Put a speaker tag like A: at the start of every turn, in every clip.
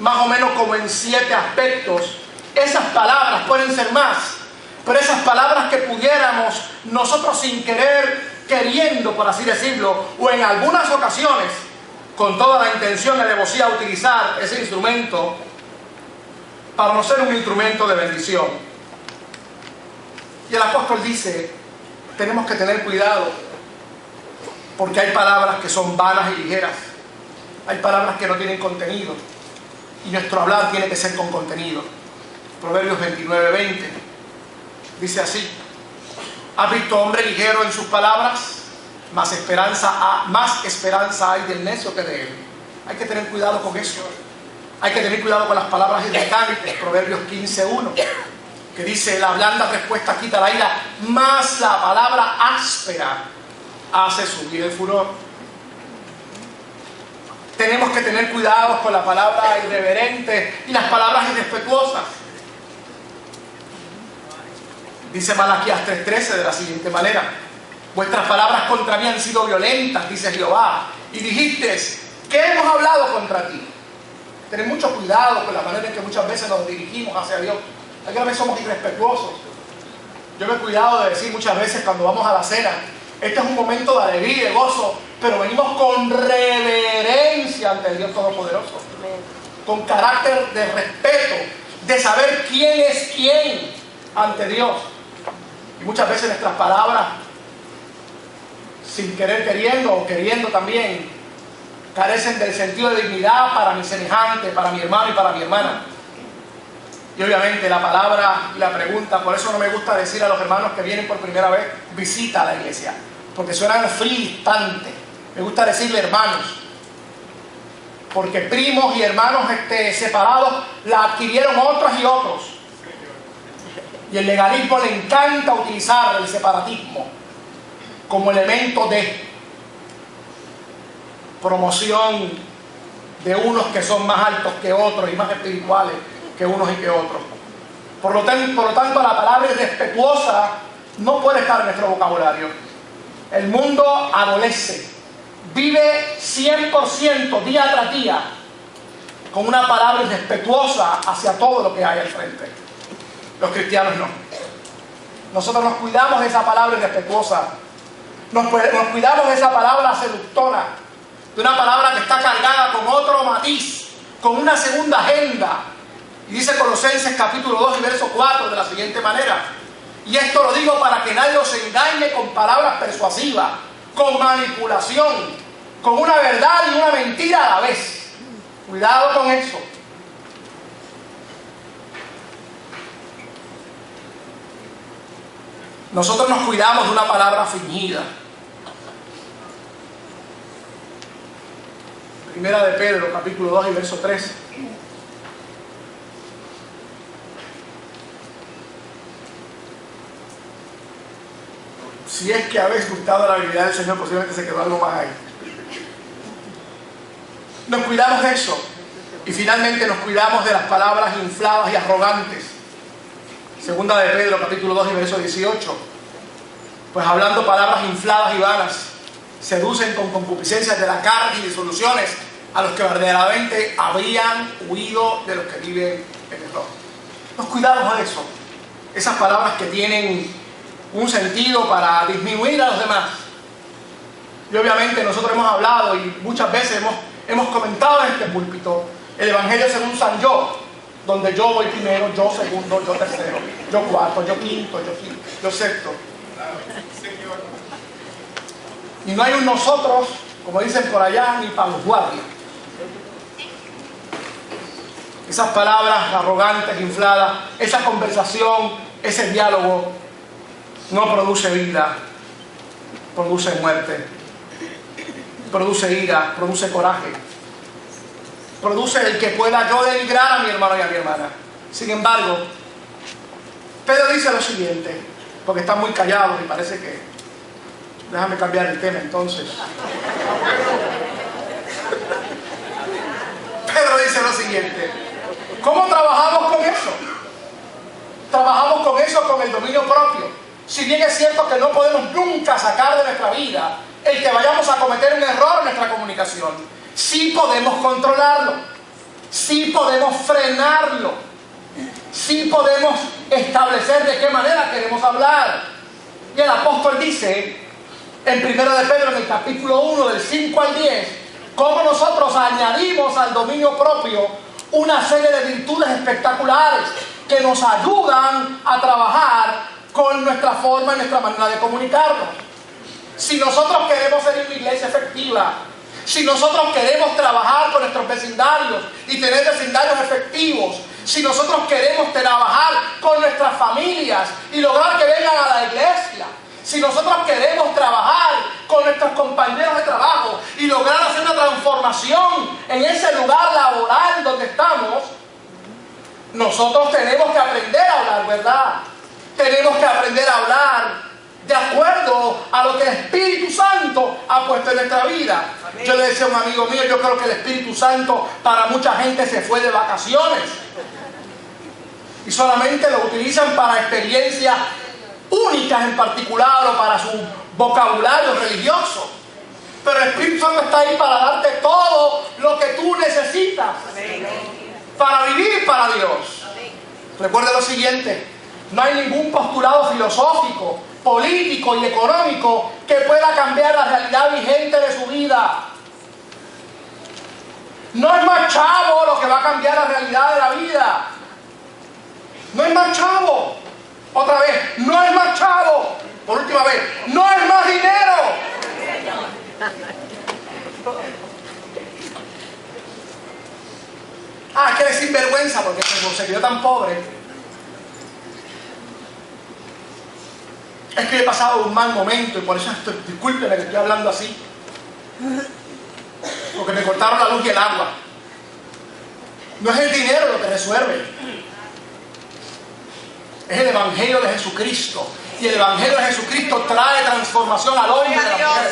A: más o menos como en 7 aspectos. Esas palabras pueden ser más, pero esas palabras que pudiéramos nosotros sin querer, queriendo, por así decirlo, o en algunas ocasiones, con toda la intención de alevosía, utilizar ese instrumento para no ser un instrumento de bendición. Y el apóstol dice, tenemos que tener cuidado, porque hay palabras que son vanas y ligeras, hay palabras que no tienen contenido, y nuestro hablar tiene que ser con contenido. Proverbios 29:20 dice así: ¿has visto hombre ligero en sus palabras? Más esperanza hay del necio que de él. Hay que tener cuidado con eso. Hay que tener cuidado con las palabras irritantes. Proverbios 15:1, que dice: la blanda respuesta quita la ira, más la palabra áspera hace subir el furor. Tenemos que tener cuidado con la palabra irreverente y las palabras irrespetuosas. Dice Malaquías 3:13 de la siguiente manera: vuestras palabras contra mí han sido violentas, dice Jehová, y dijiste, ¿qué hemos hablado contra ti? Tener mucho cuidado con la manera en que muchas veces nos dirigimos hacia Dios. Algunas veces somos irrespetuosos. Yo me he cuidado de decir muchas veces cuando vamos a la cena: este es un momento de alegría, de gozo, pero venimos con reverencia ante el Dios Todopoderoso, con carácter de respeto, de saber quién es quién ante Dios. Y muchas veces nuestras palabras, sin querer queriendo o queriendo también, carecen del sentido de dignidad para mi semejante, para mi hermano y para mi hermana. Y obviamente la palabra y la pregunta, por eso no me gusta decir a los hermanos que vienen por primera vez, visita a la iglesia, porque suenan frío y distante. Me gusta decirle hermanos, porque primos y hermanos separados la adquirieron otras y otros. Y el legalismo le encanta utilizar el separatismo como elemento de promoción de unos que son más altos que otros y más espirituales que unos y que otros. Por lo tanto, la palabra irrespetuosa no puede estar en nuestro vocabulario. El mundo adolece, vive 100% día tras día con una palabra irrespetuosa hacia todo lo que hay al frente. Los cristianos no. Nosotros nos cuidamos de esa palabra irrespetuosa, nos cuidamos de esa palabra seductora, de una palabra que está cargada con otro matiz, con una segunda agenda. Y dice Colosenses capítulo 2 y verso 4 de la siguiente manera: y esto lo digo para que nadie os engañe con palabras persuasivas, con manipulación, con una verdad y una mentira a la vez. Cuidado con eso. Nosotros nos cuidamos de una palabra fingida. Primera de Pedro, capítulo 2 y verso 3. Si es que habéis gustado la habilidad del Señor, posiblemente se quedó algo más ahí. Nos cuidamos de eso. Y finalmente nos cuidamos de las palabras infladas y arrogantes. Segunda de Pedro, capítulo 2 y verso 18. Pues hablando palabras infladas y vanas, seducen con concupiscencias de la carne y disoluciones a los que verdaderamente habrían huido de los que viven en error. Nos cuidamos de eso. Esas palabras que tienen un sentido para disminuir a los demás. Y obviamente nosotros hemos hablado y muchas veces hemos comentado en este púlpito el Evangelio según San Yo, donde yo voy primero, yo segundo, yo tercero, yo cuarto, yo quinto, yo sexto. Y no hay un nosotros, como dicen por allá, ni para los guardias. Esas palabras arrogantes, infladas, esa conversación, ese diálogo no produce vida, produce muerte, produce ira, produce coraje, produce el que pueda yo denigrar a mi hermano y a mi hermana. Sin embargo, Pedro dice lo siguiente, porque están muy callados y parece que... Déjame cambiar el tema entonces. Pedro dice lo siguiente: ¿cómo trabajamos con eso? Trabajamos con eso con el dominio propio. Si bien es cierto que no podemos nunca sacar de nuestra vida el que vayamos a cometer un error en nuestra comunicación, sí podemos controlarlo. Sí podemos frenarlo. Sí podemos establecer de qué manera queremos hablar. Y el apóstol dice en 1 de Pedro, en el capítulo 1, del 5 al 10, cómo nosotros añadimos al dominio propio una serie de virtudes espectaculares que nos ayudan a trabajar con nuestra forma y nuestra manera de comunicarnos. Si nosotros queremos ser una iglesia efectiva, si nosotros queremos trabajar con nuestros vecindarios y tener vecindarios efectivos, si nosotros queremos trabajar con nuestras familias y lograr que vengan a la iglesia, si nosotros queremos trabajar con nuestros compañeros de trabajo y lograr hacer una transformación en ese lugar laboral donde estamos, nosotros tenemos que aprender a hablar verdad. Tenemos que aprender a hablar de acuerdo a lo que el Espíritu Santo ha puesto en nuestra vida. Amén. Yo le decía a un amigo mío, yo creo que el Espíritu Santo para mucha gente se fue de vacaciones y solamente lo utilizan para experiencias únicas en particular o para su vocabulario religioso. Pero el Espíritu Santo está ahí para darte todo lo que tú necesitas. Amén. Para vivir para Dios. Amén. Recuerda lo siguiente: no hay ningún postulado filosófico, político y económico que pueda cambiar la realidad vigente de su vida. No es más chavo lo que va a cambiar la realidad de la vida. No es más chavo. Otra vez, no es más chavo. Por última vez, no es más dinero. Es que eres sinvergüenza porque se crió tan pobre. Es que he pasado un mal momento y por eso discúlpeme que estoy hablando así. Porque me cortaron la luz y el agua. No es el dinero lo que resuelve. Es el Evangelio de Jesucristo. Y el Evangelio de Jesucristo trae transformación al hombre y a la mujer.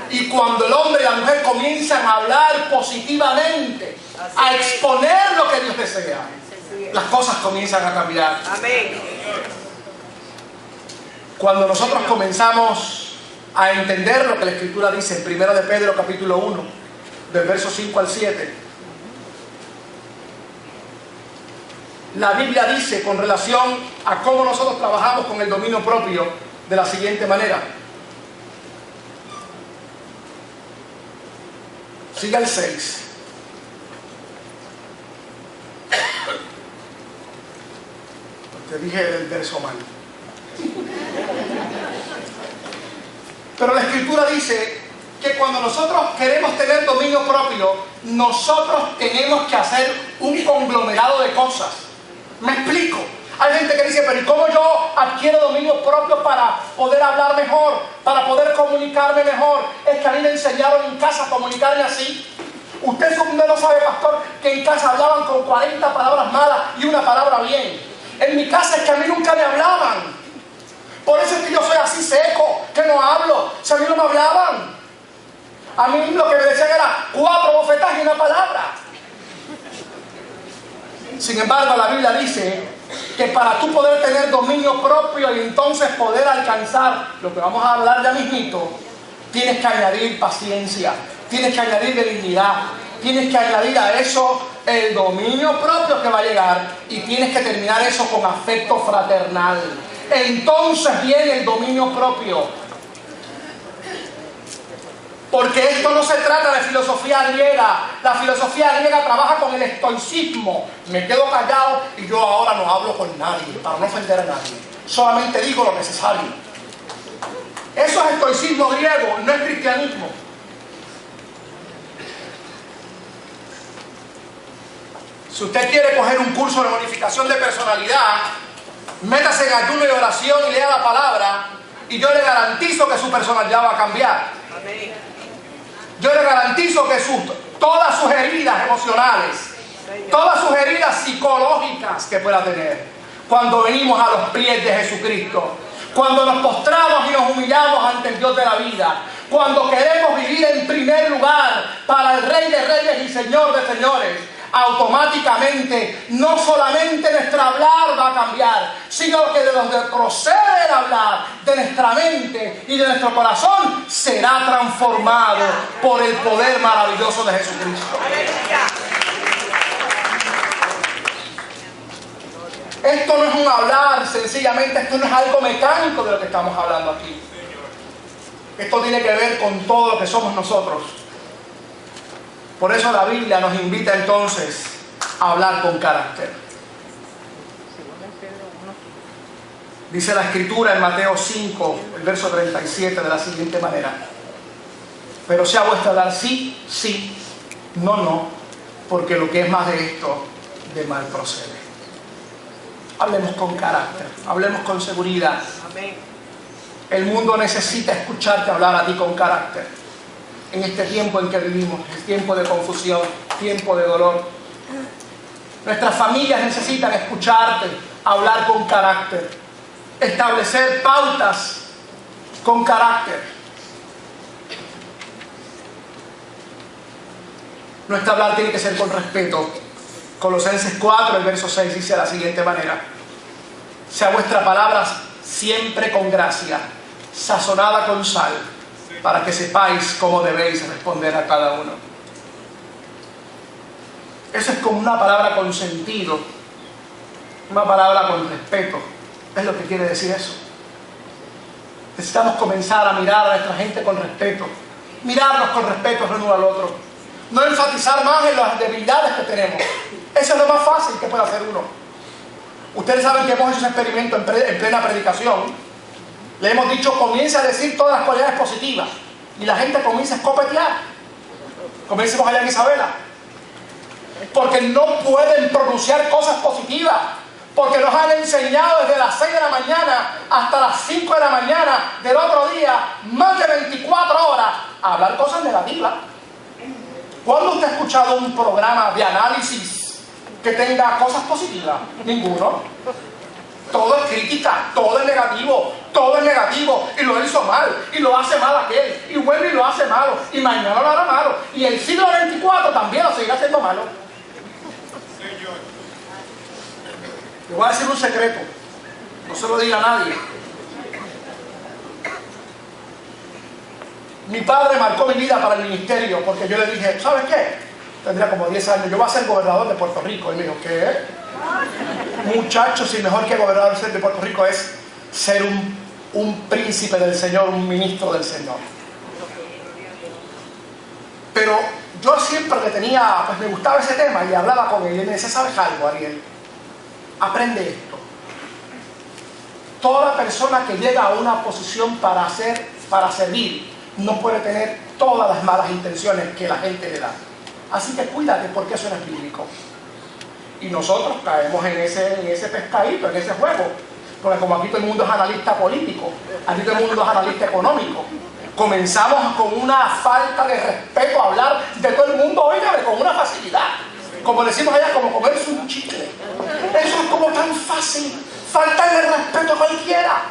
A: Y cuando el hombre y la mujer comienzan a hablar positivamente, a exponer lo que Dios desea, las cosas comienzan a cambiar. Amén. Cuando nosotros comenzamos a entender lo que la Escritura dice en 1 de Pedro capítulo 1, del verso 5 al 7, la Biblia dice con relación a cómo nosotros trabajamos con el dominio propio de la siguiente manera. Siga el 6. Te dije el verso mal. Pero la Escritura dice que cuando nosotros queremos tener dominio propio, nosotros tenemos que hacer un conglomerado de cosas. ¿Me explico? Hay gente que dice, pero ¿y cómo yo adquiero dominio propio para poder hablar mejor, para poder comunicarme mejor? Es que a mí me enseñaron en casa a comunicarme así. Usted no sabe, pastor, que en casa hablaban con 40 palabras malas y una palabra bien. En mi casa es que a mí nunca me hablaban. Por eso es que yo soy así seco, que no hablo. Si a mí no me hablaban, a mí lo que me decían era 4 bofetadas y una palabra. Sin embargo, la Biblia dice que para tú poder tener dominio propio y entonces poder alcanzar lo que vamos a hablar ya mismito, tienes que añadir paciencia, tienes que añadir benignidad, tienes que añadir a eso el dominio propio que va a llegar y tienes que terminar eso con afecto fraternal. Entonces viene el dominio propio. Porque esto no se trata de filosofía griega. La filosofía griega trabaja con el estoicismo. Me quedo callado y yo ahora no hablo con nadie para no ofender a nadie. Solamente digo lo necesario. Eso es estoicismo griego, no es cristianismo. Si usted quiere coger un curso de modificación de personalidad, métase en ayuno y oración y lea la palabra y yo le garantizo que su personalidad va a cambiar. Amén. Yo le garantizo que todas sus heridas emocionales, todas sus heridas psicológicas que pueda tener, cuando venimos a los pies de Jesucristo, cuando nos postramos y nos humillamos ante el Dios de la vida, cuando queremos vivir en primer lugar para el Rey de Reyes y Señor de Señores, automáticamente no solamente nuestro hablar va a cambiar, sino que de donde procede el hablar de nuestra mente y de nuestro corazón será transformado por el poder maravilloso de Jesucristo. hablar sencillamente. Esto no es algo mecánico de lo que estamos hablando aquí. Esto tiene que ver con todo lo que somos nosotros. Por eso la Biblia nos invita entonces a hablar con carácter. Dice la Escritura en Mateo 5, el verso 37, de la siguiente manera: pero sea vuestro hablar sí, sí, no, no, porque lo que es más de esto, de mal procede. Hablemos con carácter, hablemos con seguridad. Amén. El mundo necesita escucharte hablar a ti con carácter. En este tiempo en que vivimos, el tiempo de confusión, tiempo de dolor. Nuestras familias necesitan escucharte hablar con carácter, establecer pautas con carácter. Nuestro hablar tiene que ser con respeto. Colosenses 4, el verso 6 dice de la siguiente manera: sea vuestra palabra siempre con gracia, sazonada con sal, para que sepáis cómo debéis responder a cada uno. Eso es como una palabra con sentido, una palabra con respeto. Es lo que quiere decir eso. Necesitamos comenzar a mirar a nuestra gente con respeto, mirarnos con respeto el uno al otro, no enfatizar más en las debilidades que tenemos. Eso es lo más fácil que puede hacer uno. Ustedes saben que hemos hecho ese experimento en plena predicación. Le hemos dicho: comienza a decir todas las cualidades positivas, y la gente comienza a escopetear, como decimos allá en Isabela, porque no pueden pronunciar cosas positivas, porque nos han enseñado desde las 6 de la mañana hasta las 5 de la mañana del otro día, más de 24 horas, a hablar cosas negativas. ¿Cuándo usted ha escuchado un programa de análisis que tenga cosas positivas? Ninguno. Todo es crítica, todo es negativo, y lo hizo mal, y lo hace mal aquel, y vuelve y lo hace malo, y mañana lo hará malo, y el siglo XXIV también lo seguirá haciendo malo. Le voy a decir un secreto, no se lo diga a nadie. Mi padre marcó mi vida para el ministerio, porque yo le dije: ¿sabes qué? Tendría como 10 años, yo voy a ser gobernador de Puerto Rico. Y me dijo: ¿qué? Muchachos, si mejor que gobernador de Puerto Rico es ser un príncipe del Señor, un ministro del Señor. Pero yo siempre le tenía, pues me gustaba ese tema, y hablaba con él, y me decía: ¿sabes algo, Ariel? Aprende esto. Toda persona que llega a una posición para servir, no puede tener todas las malas intenciones que la gente le da. Así que cuídate, porque eso no es bíblico. Y nosotros caemos en ese pescadito, en ese juego. Porque como aquí todo el mundo es analista político, aquí todo el mundo es analista económico, comenzamos con una falta de respeto a hablar de todo el mundo, óigame, con una facilidad. Como decimos allá, como comerse un chicle. Eso es como tan fácil, faltarle respeto a cualquiera.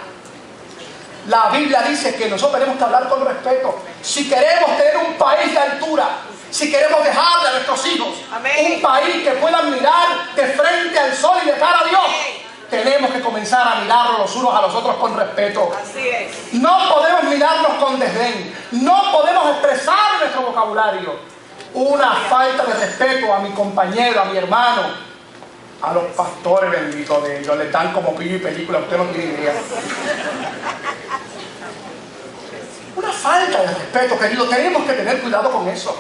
A: La Biblia dice que nosotros tenemos que hablar con respeto. Si queremos tener un país de altura, si queremos dejarle a nuestros hijos un país que puedan mirar de frente al sol y de cara a Dios, tenemos que comenzar a mirarnos los unos a los otros con respeto.
B: Así es.
A: No podemos mirarnos con desdén, no podemos expresar en nuestro vocabulario una falta de respeto a mi compañero, a mi hermano, a los pastores benditos de ellos. Les dan como pillo y película, usted no tiene idea. Una falta de respeto, querido. Tenemos que tener cuidado con eso.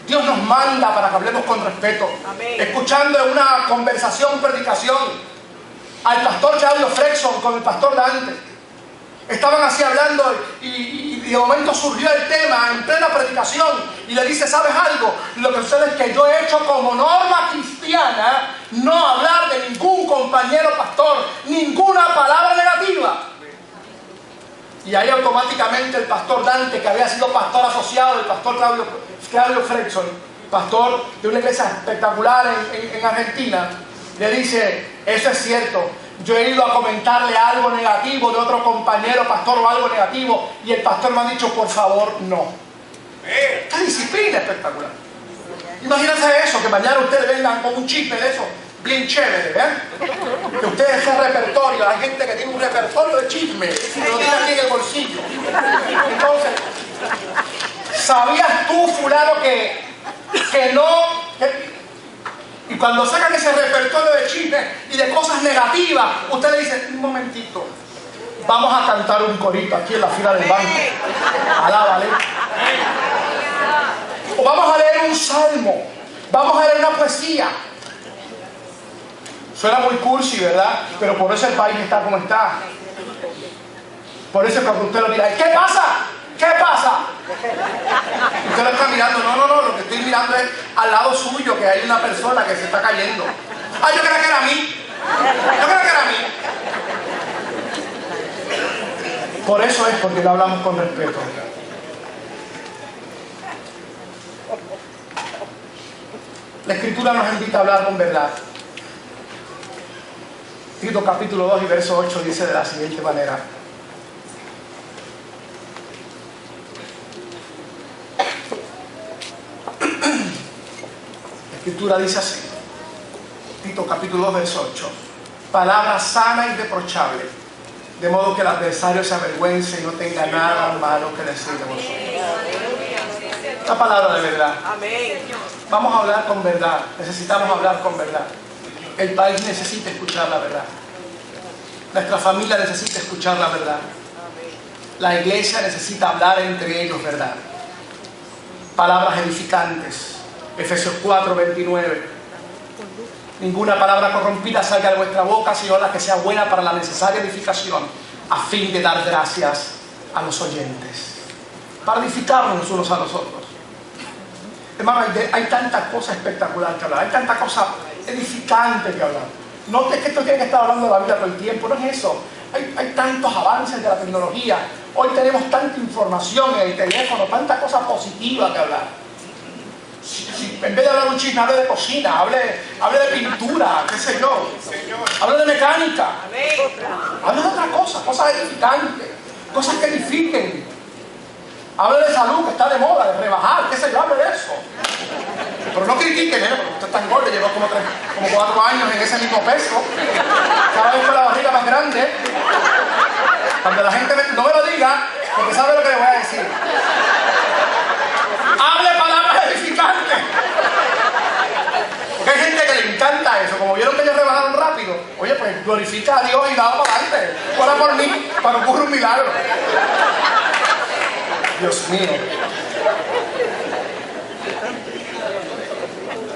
A: Dios nos manda para que hablemos con respeto.
B: Amén.
A: Escuchando en una conversación, predicación, al pastor Claudio Frexon con el pastor Dante. Estaban así hablando y de momento surgió el tema en plena predicación, y le dice: ¿sabes algo? Lo que sucede es que yo he hecho como norma cristiana no hablar de ningún compañero pastor, ninguna palabra negativa. Y ahí automáticamente el pastor Dante, que había sido pastor asociado del pastor Claudio Frexon, pastor de una iglesia espectacular en Argentina, le dice: eso es cierto, yo he ido a comentarle algo negativo de otro compañero pastor o algo negativo, y el pastor me ha dicho: por favor, no. Esta disciplina espectacular. Imagínense eso, que mañana ustedes vengan con un chisme de eso, bien chévere, que ustedes ese repertorio, hay gente que tiene un repertorio de chisme, que lo tiene aquí en el bolsillo. Entonces, ¿sabías tú, fulano, que no? Y cuando sacan ese repertorio de chismes y de cosas negativas, usted le dice, un momentito, vamos a cantar un corito aquí en la fila del banco. Alábale. O vamos a leer un salmo. Vamos a leer una poesía. Suena muy cursi, ¿verdad? Pero por eso el país está como está. Por eso cuando usted lo mira, ¿qué pasa? ¿Qué pasa? Usted lo está mirando. No, lo que estoy mirando es al lado suyo, que hay una persona que se está cayendo. Ah, yo creo que era a mí. Yo creo que era a mí. Por eso es porque lo hablamos con respeto. La Escritura nos invita a hablar con verdad. Tito capítulo 2 y verso 8 dice de la siguiente manera. La Escritura dice así. Tito capítulo 2 verso 8. Palabra sana y reprochable, de modo que el adversario se avergüence y no tenga nada malo que decir de vosotros. Esta palabra de verdad. Vamos a hablar con verdad. Necesitamos hablar con verdad. El país necesita escuchar la verdad. Nuestra familia necesita escuchar la verdad. La iglesia necesita hablar entre ellos verdad. Palabras edificantes. Efesios 4, 29. Ninguna palabra corrompida salga de vuestra boca, sino la que sea buena para la necesaria edificación, a fin de dar gracias a los oyentes. Para edificarnos unos a los otros. Hermano, hay tanta cosa espectacular que hablar, hay tanta cosa edificante que hablar. No es que esto tiene que estar hablando de la vida todo el tiempo, no es eso. Hay tantos avances de la tecnología. Hoy tenemos tanta información en el teléfono, tanta cosa positiva que hablar. Si en vez de hablar de un chisme, hable de cocina, hable de pintura, qué sé yo. Hable de mecánica. Hable de otra cosa, cosas edificantes, cosas que edifiquen. Hable de salud, que está de moda, de rebajar, qué sé yo, hable de eso. Pero no critiquen, porque usted es tan gordo, lleva como 4 años en ese mismo peso, cada vez con la barriga más grande. Cuando la gente no me lo diga, porque sabe lo que le voy a decir. Hable palabras edificantes. Porque hay gente que le encanta eso. Como vieron que ellos rebajaron rápido, oye, pues glorifica a Dios y dado para adelante. Ora por mí para que ocurra un milagro. Dios mío.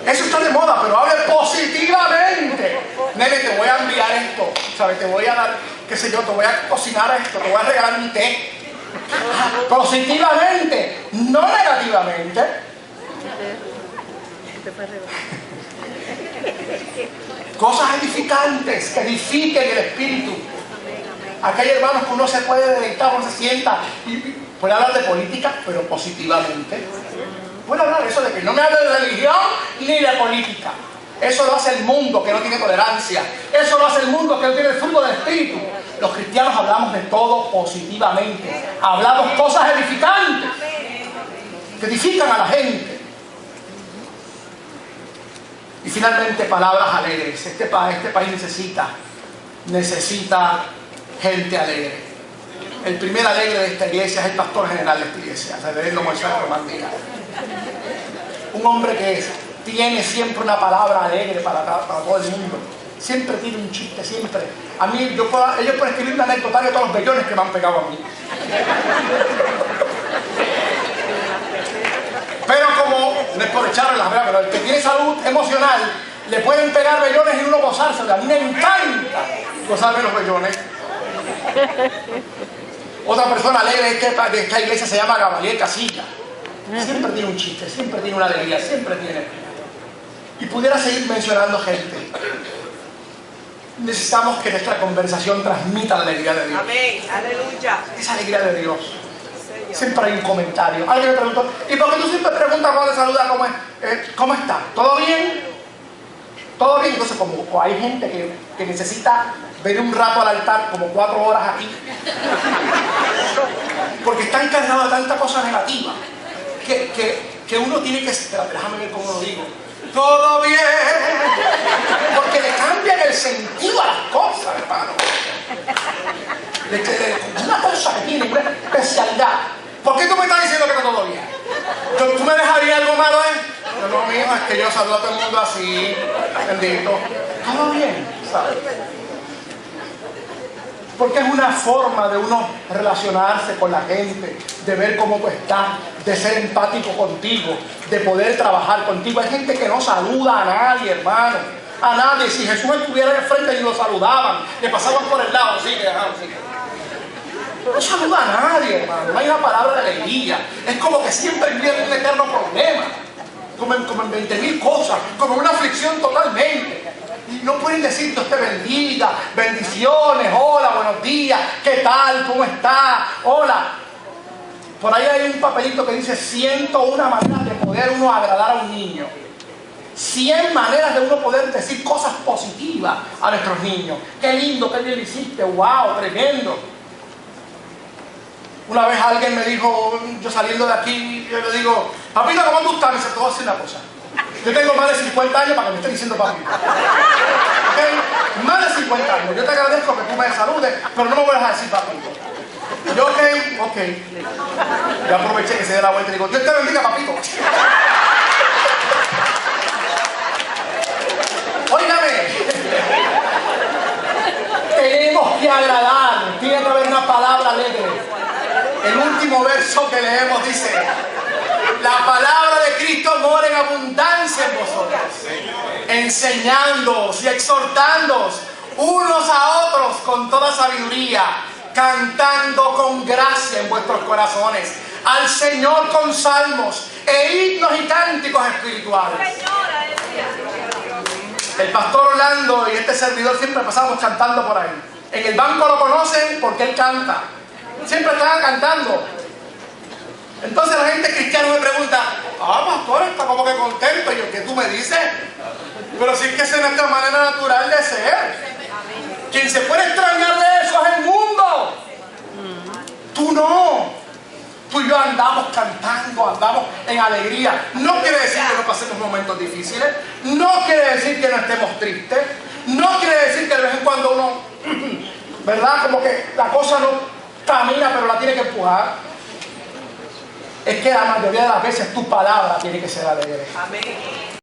A: Eso está de moda, pero hable positivamente. Nene, te voy a enviar esto, ¿sabes? Te voy a dar, qué sé yo, te voy a cocinar esto, te voy a regalar mi té. Positivamente, no negativamente. Cosas edificantes que edifiquen el espíritu. Aquí hay hermanos que uno se puede deleitar, uno se sienta y puede hablar de política, pero positivamente. Puede hablar eso de que no me hable de religión ni de política. Eso lo hace el mundo que no tiene tolerancia. Eso lo hace el mundo que no tiene el fruto del espíritu. Los cristianos hablamos de todo positivamente. Hablamos cosas edificantes que edifican a la gente. Y finalmente palabras alegres. Este país necesita gente alegre. El primer alegre de esta iglesia es el pastor general de esta iglesia, Reverendo Moisés Román Díaz. Un hombre que tiene siempre una palabra alegre para todo el mundo. Siempre tiene un chiste, siempre. A mí, ellos pueden escribir un anecdotario de todos los bellones que me han pegado a mí. Pero como, no es por echarle las bravas, pero el que tiene salud emocional, le pueden pegar bellones y uno gozarse. A mí me encanta gozarme los bellones. Otra persona alegre de esta iglesia se llama Gabriel Casilla. Siempre tiene un chiste, siempre tiene una alegría, siempre tiene. Y pudiera seguir mencionando gente. Necesitamos que nuestra conversación transmita la alegría de Dios.
B: Amén, aleluya.
A: Esa alegría de Dios. Siempre hay un comentario. Alguien me preguntó, ¿y por qué tú siempre preguntas cuando te saludas cómo está? ¿Todo bien? ¿Todo bien? Entonces, como hay gente que necesita venir un rato al altar, como 4 horas aquí, porque está encarnado de tanta cosa negativa, que uno tiene que... Espérate, déjame ver cómo lo digo. Todo bien, porque le cambian el sentido a las cosas, hermano. Una cosa que tiene una especialidad. ¿Por qué tú me estás diciendo que está todo bien? ¿Tú me dejas bien algo malo, no, mi hijo, es que yo saludo a todo el mundo así, bendito. Todo bien, ¿sabes? Porque es una forma de uno relacionarse con la gente, de ver cómo tú estás, de ser empático contigo, de poder trabajar contigo. Hay gente que no saluda a nadie, hermano, a nadie. Si Jesús estuviera de frente y lo saludaban, le pasaban por el lado, sigue, sigue. No saluda a nadie, hermano, no hay una palabra de alegría. Es como que siempre vive un eterno problema, como en 20.000 cosas, como una aflicción totalmente. Y no pueden decir Dios te bendiga, bendiciones, hola, buenos días, ¿qué tal? ¿Cómo está? Hola. Por ahí hay un papelito que dice 101 maneras de poder uno agradar a un niño. 100 maneras de uno poder decir cosas positivas a nuestros niños. Qué lindo, qué bien lo hiciste, wow, tremendo. Una vez alguien me dijo, yo saliendo de aquí, yo le digo, papito, ¿cómo tú estás? Me dice, te voy a decir una cosa. Yo tengo más de 50 años para que me estés diciendo papito. ¿Okay? Más de 50 años. Yo te agradezco que tú me saludes, pero no me voy a dejar decir papito. Yo, ok. Yo aproveché que se dé la vuelta y digo, Dios te bendiga, papito. Óigame. Tenemos que agradar. Tiene que haber una palabra alegre. El último verso que leemos dice, la palabra de Cristo mora en abundancia en vosotros, enseñándoos y exhortándoos unos a otros con toda sabiduría, cantando con gracia en vuestros corazones al Señor con salmos e himnos y cánticos espirituales. El pastor Orlando y este servidor siempre pasamos cantando por ahí. En el banco lo conocen porque él canta. Siempre estaba cantando. Entonces la gente cristiana me pregunta, pastor, está como que contento. Y yo, ¿qué tú me dices? Pero si es que esa es nuestra manera natural de ser. Quien se puede extrañar de eso es el mundo. Tú no. Tú y yo andamos cantando, andamos en alegría. No quiere decir que no pasemos momentos difíciles. No quiere decir que no estemos tristes. No quiere decir que de vez en cuando uno, ¿verdad? Como que la cosa no camina, pero la tiene que empujar. Es que la mayoría de las veces tu palabra tiene que ser alegre. Amén.